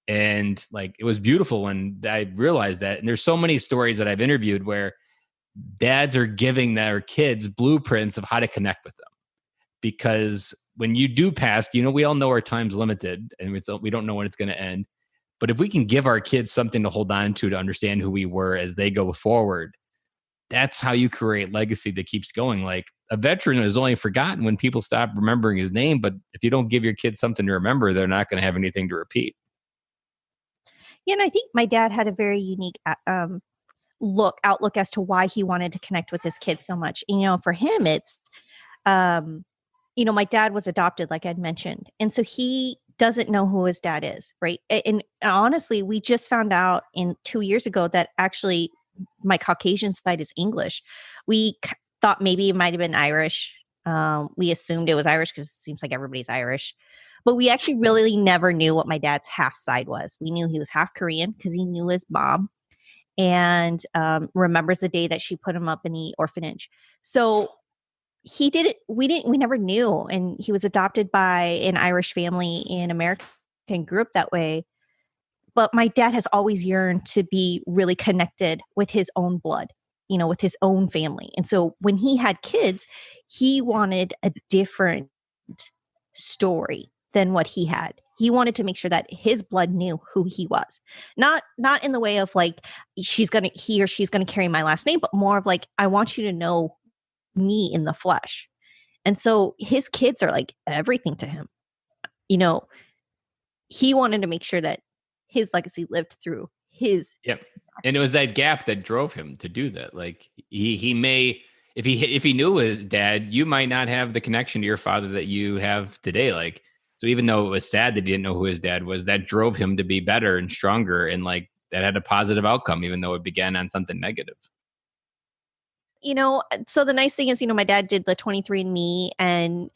And like, it was beautiful. And I realized that. And there's so many stories that I've interviewed where dads are giving their kids blueprints of how to connect with them. Because when you do pass, we all know our time's limited and we don't know when it's going to end. But if we can give our kids something to hold on to understand who we were as they go forward, that's how you create legacy that keeps going. Like a veteran is only forgotten when people stop remembering his name. But if you don't give your kids something to remember, they're not going to have anything to repeat. Yeah, and I think my dad had a very unique outlook as to why he wanted to connect with his kids so much. For him, it's, my dad was adopted, like I'd mentioned. And so he doesn't know who his dad is, right? And honestly, we just found out 2 years ago that actually my Caucasian side is English. We thought maybe it might have been Irish. We assumed it was Irish because it seems like everybody's Irish. But we actually really never knew what my dad's half side was. We knew he was half Korean because he knew his mom and remembers the day that she put him up in the orphanage. So he did it. We never knew. And he was adopted by an Irish family in America and grew up that way. But my dad has always yearned to be really connected with his own blood, with his own family. And so when he had kids, he wanted a different story than what he had. He wanted to make sure that his blood knew who he was. Not in the way of like, he or she's going to carry my last name, but more of like, I want you to know me in the flesh. And so his kids are like everything to him. He wanted to make sure that his legacy lived through his. Yep. And it was that gap that drove him to do that. Like he may, if he knew his dad, you might not have the connection to your father that you have today. Like, so even though it was sad that he didn't know who his dad was, that drove him to be better and stronger. And like that had a positive outcome, even though it began on something negative. So the nice thing is, my dad did the 23andMe, and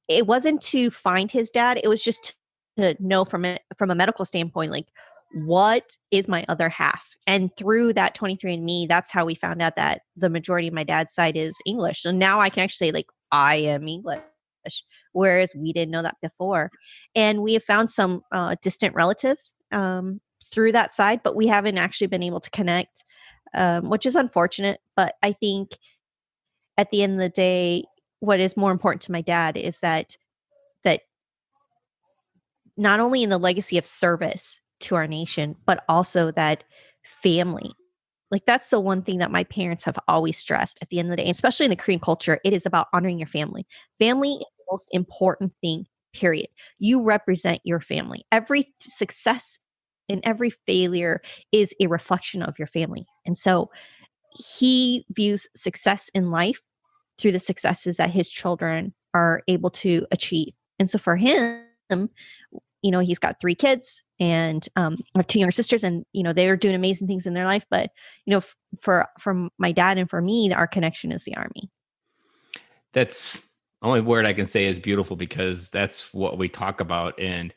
it wasn't to find his dad. It was just to know from a medical standpoint, like, what is my other half? And through that 23andMe, that's how we found out that the majority of my dad's side is English. So now I can actually say, like, I am English, whereas we didn't know that before. And we have found some distant relatives through that side, but we haven't actually been able to connect, which is unfortunate. But I think at the end of the day, what is more important to my dad is that not only in the legacy of service to our nation, but also that family. Like that's the one thing that my parents have always stressed at the end of the day, especially in the Korean culture. It is about honoring your family. Family is the most important thing, period. You represent your family. Every success and every failure is a reflection of your family. And so he views success in life through the successes that his children are able to achieve. And so for him, he's got 3 kids and I have 2 younger sisters, and they're doing amazing things in their life. But for my dad and for me, our connection is the Army. That's only word I can say is beautiful, because that's what we talk about. And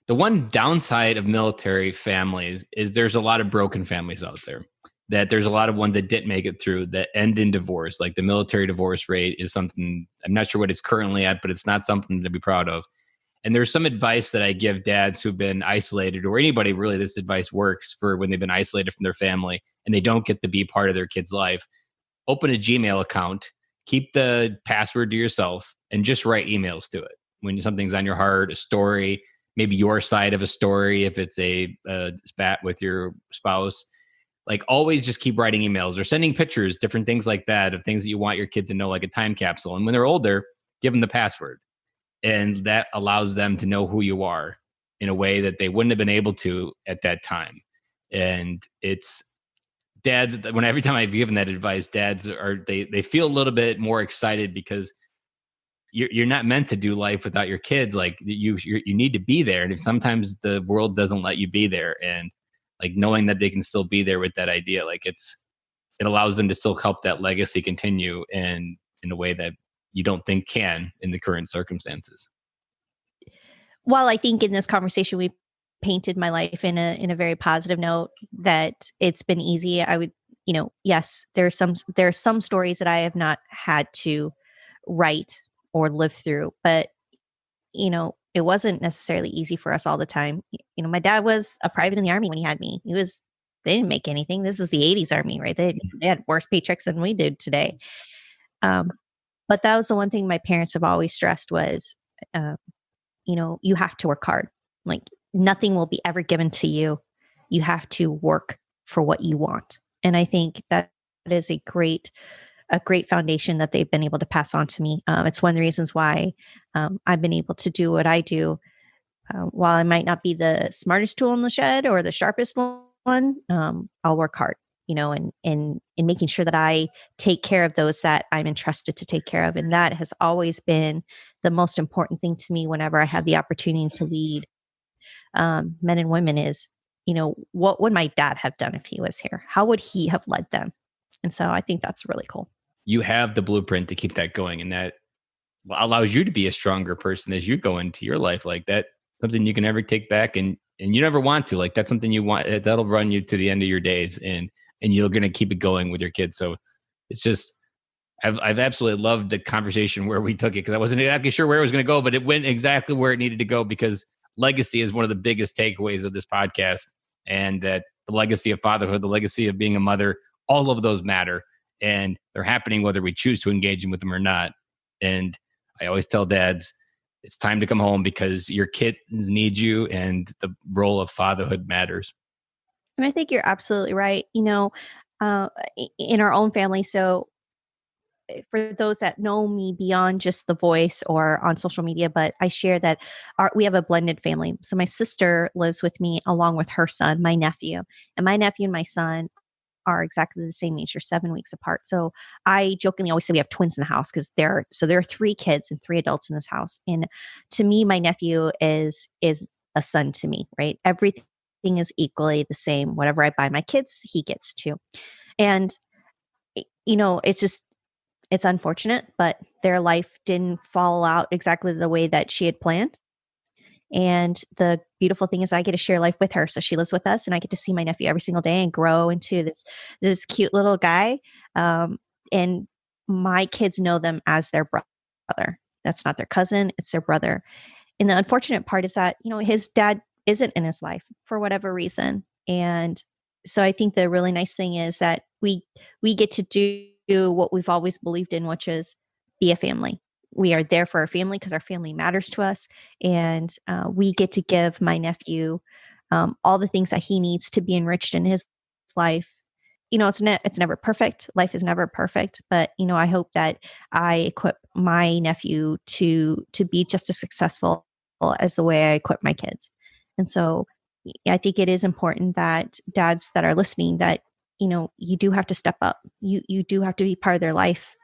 the one downside of military families is there's a lot of broken families out there. That there's a lot of ones that didn't make it through that end in divorce. Like the military divorce rate is something, I'm not sure what it's currently at, but it's not something to be proud of. And there's some advice that I give dads who've been isolated, or anybody really, this advice works for when they've been isolated from their family and they don't get to be part of their kid's life. Open a Gmail account, keep the password to yourself, and just write emails to it. When something's on your heart, a story, maybe your side of a story, if it's a spat with your spouse, like always just keep writing emails or sending pictures, different things like that, of things that you want your kids to know, like a time capsule. And when they're older, give them the password. And that allows them to know who you are in a way that they wouldn't have been able to at that time. And it's dads, when every time I've given that advice, dads are, they feel a little bit more excited, because you're not meant to do life without your kids. Like you need to be there. And if sometimes the world doesn't let you be there, and like knowing that they can still be there with that idea, like it allows them to still help that legacy continue in a way that you don't think can in the current circumstances. While I think in this conversation we painted my life in a very positive note, that it's been easy, I would, yes, there are some stories that I have not had to write or live through, but it wasn't necessarily easy for us all the time. My dad was a private in the Army when he had me. They didn't make anything. This is the 80s Army, right? They had worse paychecks than we did today. But that was the one thing my parents have always stressed was, you have to work hard. Like nothing will be ever given to you. You have to work for what you want. And I think that is a great foundation that they've been able to pass on to me. It's one of the reasons why I've been able to do what I do. While I might not be the smartest tool in the shed or the sharpest one, I'll work hard, and in making sure that I take care of those that I'm entrusted to take care of. And that has always been the most important thing to me whenever I have the opportunity to lead men and women is, what would my dad have done if he was here? How would he have led them? And so I think that's really cool. You have the blueprint to keep that going, and that allows you to be a stronger person as you go into your life. Like that, something you can never take back, and you never want to. Like that's something you want, that'll run you to the end of your days, and you're going to keep it going with your kids. So it's just, I've absolutely loved the conversation where we took it, because I wasn't exactly sure where it was going to go, but it went exactly where it needed to go, because legacy is one of the biggest takeaways of this podcast, and that the legacy of fatherhood, the legacy of being a mother, all of those matter, and they're happening whether we choose to engage with them or not. And I always tell dads, it's time to come home, because your kids need you, and the role of fatherhood matters. And I think you're absolutely right. In our own family. So for those that know me beyond just the voice or on social media, but I share that we have a blended family. So my sister lives with me along with her son, my nephew, and my nephew and my son are exactly the same age. They're 7 weeks apart. So I jokingly always say we have twins in the house, because there are 3 kids and 3 adults in this house. And to me, my nephew is a son to me, right? Everything is equally the same. Whatever I buy my kids, he gets too. And it's unfortunate, but their life didn't fall out exactly the way that she had planned. And the beautiful thing is I get to share life with her. So she lives with us, and I get to see my nephew every single day and grow into this cute little guy. And my kids know them as their brother. That's not their cousin, it's their brother. And the unfortunate part is that, his dad isn't in his life for whatever reason. And so I think the really nice thing is that we get to do what we've always believed in, which is be a family. We are there for our family because our family matters to us. And we get to give my nephew all the things that he needs to be enriched in his life. It's never perfect. Life is never perfect. But, I hope that I equip my nephew to be just as successful as the way I equip my kids. And so I think it is important that dads that are listening, that, you do have to step up. You do have to be part of their life,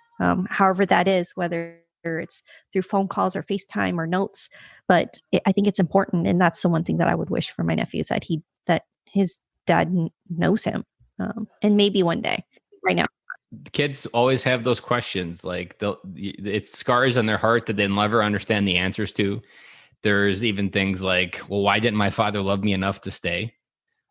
however that is, whether it's through phone calls or FaceTime or notes. But I think it's important. And that's the one thing that I would wish for my nephew, is that his dad knows him. And maybe one day. Right now. kids always have those questions. Like it's scars on their heart that they'll never understand the answers to. There's even things like, well, why didn't my father love me enough to stay?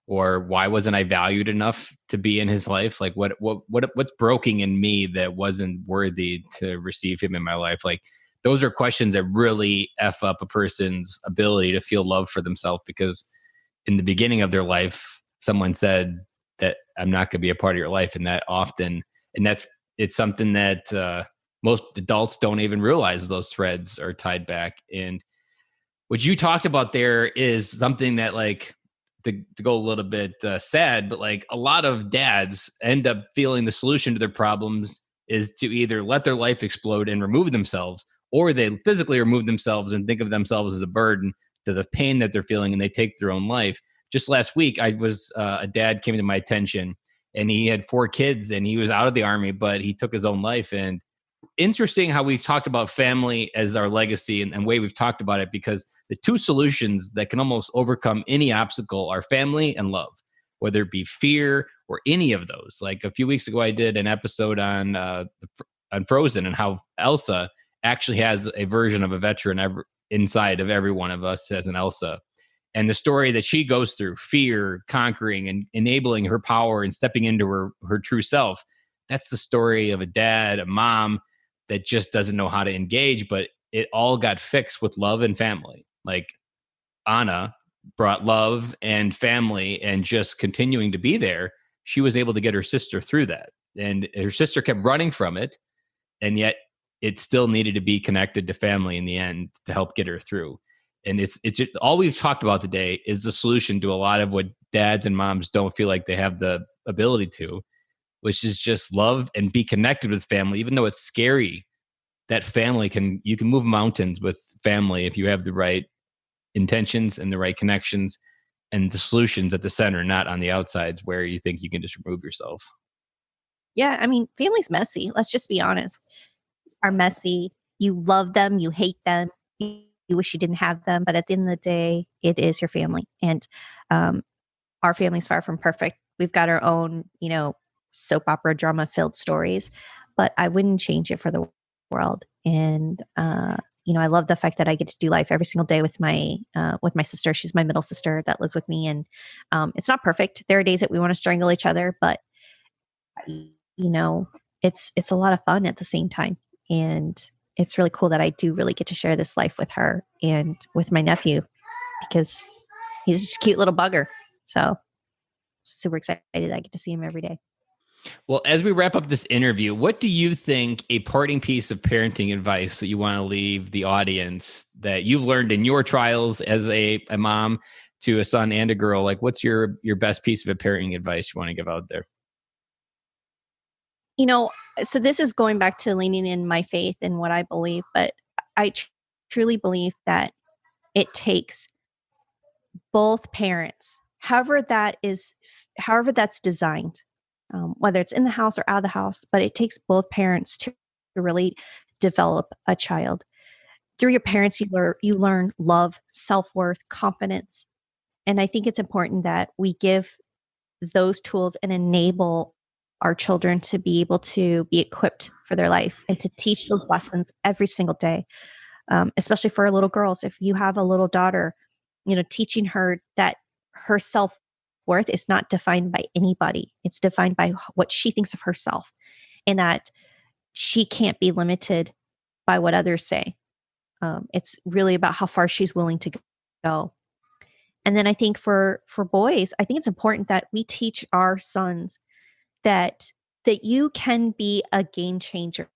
Or why wasn't I valued enough to be in his life? Like what's broken in me that wasn't worthy to receive him in my life? Like those are questions that really F up a person's ability to feel love for themselves, because in the beginning of their life, someone said that I'm not going to be a part of your life. And that often, and it's something that most adults don't even realize those threads are tied back. And what you talked about there is something that, like, to go a little bit sad, but like a lot of dads end up feeling the solution to their problems is to either let their life explode and remove themselves, or they physically remove themselves and think of themselves as a burden to the pain that they're feeling, and they take their own life. Just last week, I was a dad came to my attention, and he had 4 kids, and he was out of the Army, but he took his own life. And interesting how we've talked about family as our legacy, and way we've talked about it, because the two solutions that can almost overcome any obstacle are family and love, whether it be fear or any of those. Like a few weeks ago, I did an episode on Frozen, and how Elsa actually has a version of a veteran inside of every one of us as an Elsa. And the story that she goes through, fear, conquering, and enabling her power and stepping into her true self. That's the story of a dad, a mom that just doesn't know how to engage, but it all got fixed with love and family. Like Anna brought love and family and just continuing to be there. She was able to get her sister through that. And her sister kept running from it. And yet it still needed to be connected to family in the end to help get her through. And it's just, all we've talked about today is the solution to a lot of what dads and moms don't feel like they have the ability to, which is just love and be connected with family. Even though it's scary, that family you can move mountains with family if you have the right intentions and the right connections, and the solutions at the center, not on the outsides where you think you can just remove yourself. Yeah, I mean, family's messy. Let's just be honest. Are messy. You love them, you hate them, you wish you didn't have them, but at the end of the day, it is your family. And our family's far from perfect. We've got our own, soap opera drama filled stories, but I wouldn't change it for the world. And I love the fact that I get to do life every single day with my sister. She's my middle sister that lives with me, and it's not perfect. There are days that we want to strangle each other, but it's a lot of fun at the same time. And it's really cool that I do really get to share this life with her and with my nephew, because he's just a cute little bugger. So super excited I get to see him every day. Well, as we wrap up this interview, what do you think a parting piece of parenting advice that you want to leave the audience that you've learned in your trials as a mom to a son and a girl? Like, what's your best piece of parenting advice you want to give out there? So this is going back to leaning in my faith and what I believe, but I truly believe that it takes both parents, however that's designed, whether it's in the house or out of the house, but it takes both parents to really develop a child. Through your parents, you learn love, self-worth, confidence. And I think it's important that we give those tools and enable our children to be able to be equipped for their life and to teach those lessons every single day, especially for our little girls. If you have a little daughter, teaching her that her self-worth is not defined by anybody. It's defined by what she thinks of herself, and that she can't be limited by what others say. It's really about how far she's willing to go. And then I think for boys, I think it's important that we teach our sons that you can be a game changer.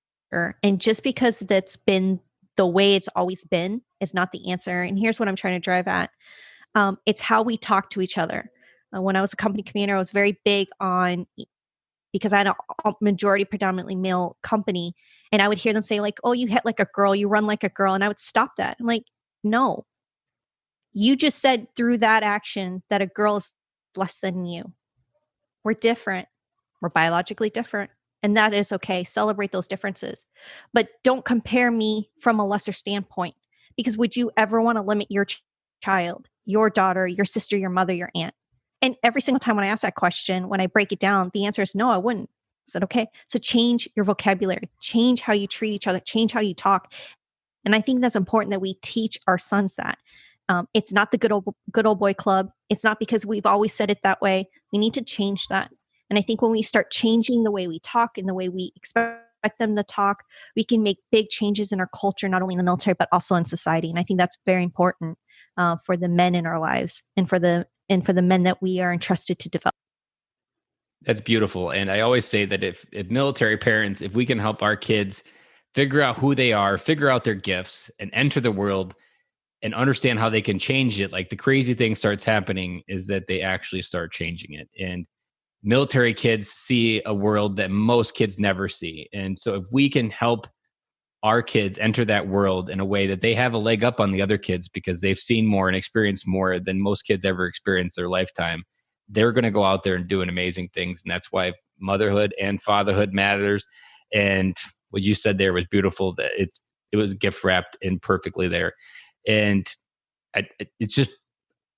And just because that's been the way it's always been is not the answer. And here's what I'm trying to drive at. It's how we talk to each other. When I was a company commander, I was very big on, because I had a majority predominantly male company, and I would hear them say like, oh, you hit like a girl, you run like a girl. And I would stop that. I'm like, no, you just said through that action that a girl is less than you. We're different. We're biologically different. And that is okay. Celebrate those differences. But don't compare me from a lesser standpoint, because would you ever want to limit your child, your daughter, your sister, your mother, your aunt? And every single time when I ask that question, when I break it down, the answer is no, I wouldn't. said, okay, so change your vocabulary, change how you treat each other, change how you talk. And I think that's important that we teach our sons that. It's not the good old boy club. It's not because we've always said it that way. We need to change that. And I think when we start changing the way we talk and the way we expect them to talk, we can make big changes in our culture, not only in the military, but also in society. And I think that's very important for the men in our lives and for the men that we are entrusted to develop. That's beautiful. And I always say that if military parents, if we can help our kids figure out who they are, figure out their gifts, and enter the world and understand how they can change it, like the crazy thing starts happening is that they actually start changing it. And military kids see a world that most kids never see. And so if we can help our kids enter that world in a way that they have a leg up on the other kids because they've seen more and experienced more than most kids ever experience their lifetime, they're going to go out there and doing amazing things. And that's why motherhood and fatherhood matters. And what you said there was beautiful, that it was gift wrapped in perfectly there. And it's just,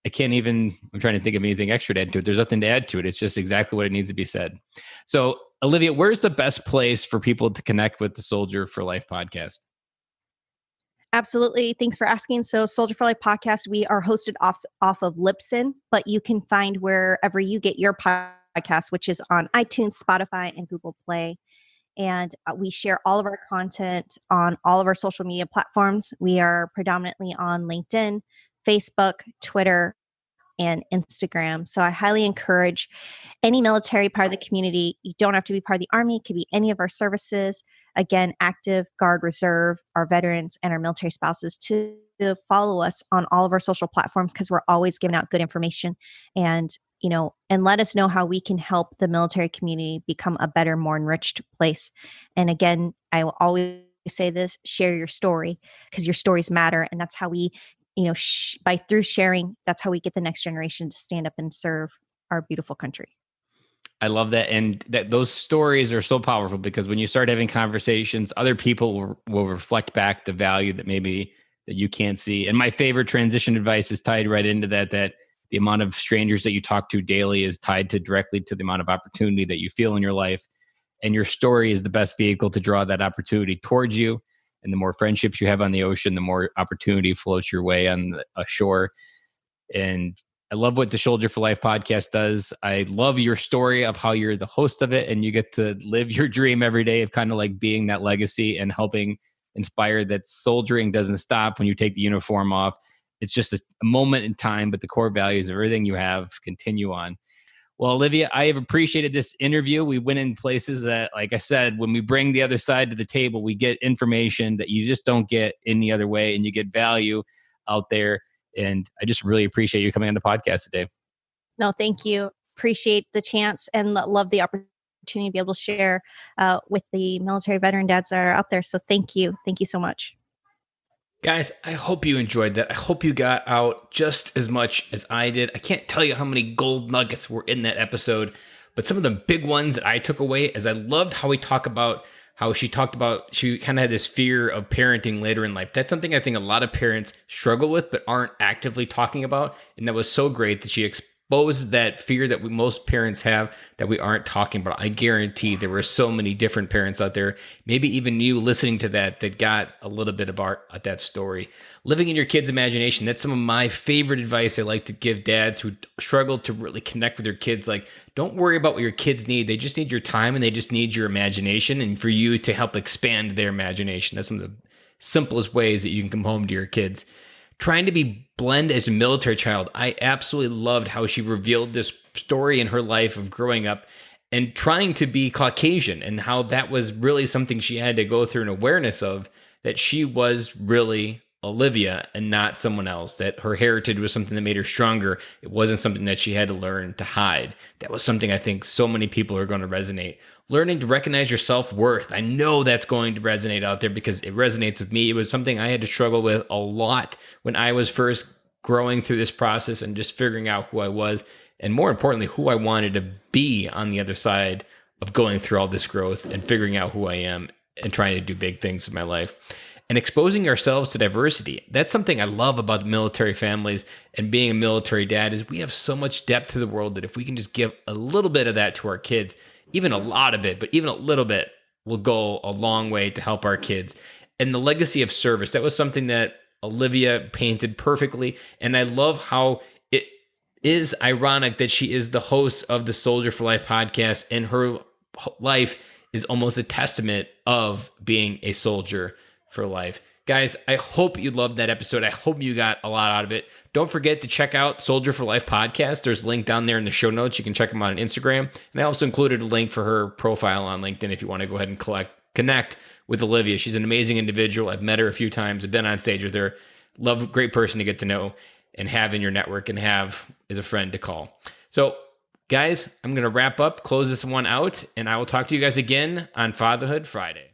I'm trying to think of anything extra to add to it. There's nothing to add to it. It's just exactly what it needs to be said. So Olivia, where's the best place for people to connect with the Soldier for Life podcast? Absolutely. Thanks for asking. So Soldier for Life podcast, we are hosted off of Libsyn, but you can find wherever you get your podcast, which is on iTunes, Spotify, and Google Play. And we share all of our content on all of our social media platforms. We are predominantly on LinkedIn, Facebook, Twitter, and Instagram. So I highly encourage any military part of the community. You don't have to be part of the Army. It could be any of our services. Again, active, Guard, Reserve, our veterans, and our military spouses to follow us on all of our social platforms, because we're always giving out good information and let us know how we can help the military community become a better, more enriched place. And again, I will always say this: share your story, because your stories matter. And that's how we, through sharing, that's how we get the next generation to stand up and serve our beautiful country. I love that. And that those stories are so powerful, because when you start having conversations, other people will reflect back the value that maybe that you can't see. And my favorite transition advice is tied right into that the amount of strangers that you talk to daily is tied directly to the amount of opportunity that you feel in your life. And your story is the best vehicle to draw that opportunity towards you. And the more friendships you have on the ocean, the more opportunity floats your way on a shore. And I love what the Soldier for Life podcast does. I love your story of how you're the host of it and you get to live your dream every day of kind of like being that legacy and helping inspire that soldiering doesn't stop when you take the uniform off. It's just a moment in time, but the core values of everything you have continue on. Well, Olivia, I have appreciated this interview. We went in places that, like I said, when we bring the other side to the table, we get information that you just don't get any other way, and you get value out there. And I just really appreciate you coming on the podcast today. No, thank you. Appreciate the chance and love the opportunity to be able to share with the military veteran dads that are out there. So thank you. Thank you so much. Guys, I hope you enjoyed that. I hope you got out just as much as I did. I can't tell you how many gold nuggets were in that episode, but some of the big ones that I took away is I loved how she talked about she kind of had this fear of parenting later in life. That's something I think a lot of parents struggle with but aren't actively talking about. And that was so great that she exposed that fear that most parents have that we aren't talking about. I guarantee there were so many different parents out there, maybe even you listening to that got a little bit of that story. Living in your kid's imagination, that's some of my favorite advice I like to give dads who struggle to really connect with their kids. Like, don't worry about what your kids need. They just need your time and they just need your imagination, and for you to help expand their imagination. That's one of the simplest ways that you can come home to your kids. Trying to be blend as a military child, I absolutely loved how she revealed this story in her life of growing up and trying to be Caucasian, and how that was really something she had to go through an awareness of, that she was really Olivia and not someone else, that her heritage was something that made her stronger. It wasn't something that she had to learn to hide. That was something I think so many people are going to resonate. Learning to recognize your self-worth. I know that's going to resonate out there because it resonates with me. It was something I had to struggle with a lot when I was first growing through this process and just figuring out who I was, and more importantly, who I wanted to be on the other side of going through all this growth and figuring out who I am and trying to do big things in my life. And exposing ourselves to diversity. That's something I love about the military families and being a military dad, is we have so much depth to the world that if we can just give a little bit of that to our kids, even a lot of it, but even a little bit will go a long way to help our kids. And the legacy of service, that was something that Olivia painted perfectly. And I love how it is ironic that she is the host of the Soldier for Life podcast, and her life is almost a testament of being a soldier for life. Guys, I hope you loved that episode. I hope you got a lot out of it. Don't forget to check out Soldier for Life podcast. There's a link down there in the show notes. You can check them out on Instagram. And I also included a link for her profile on LinkedIn if you want to go ahead and connect with Olivia. She's an amazing individual. I've met her a few times. I've been on stage with her. Love, great person to get to know and have in your network and have as a friend to call. So, guys, I'm going to wrap up, close this one out, and I will talk to you guys again on Fatherhood Friday.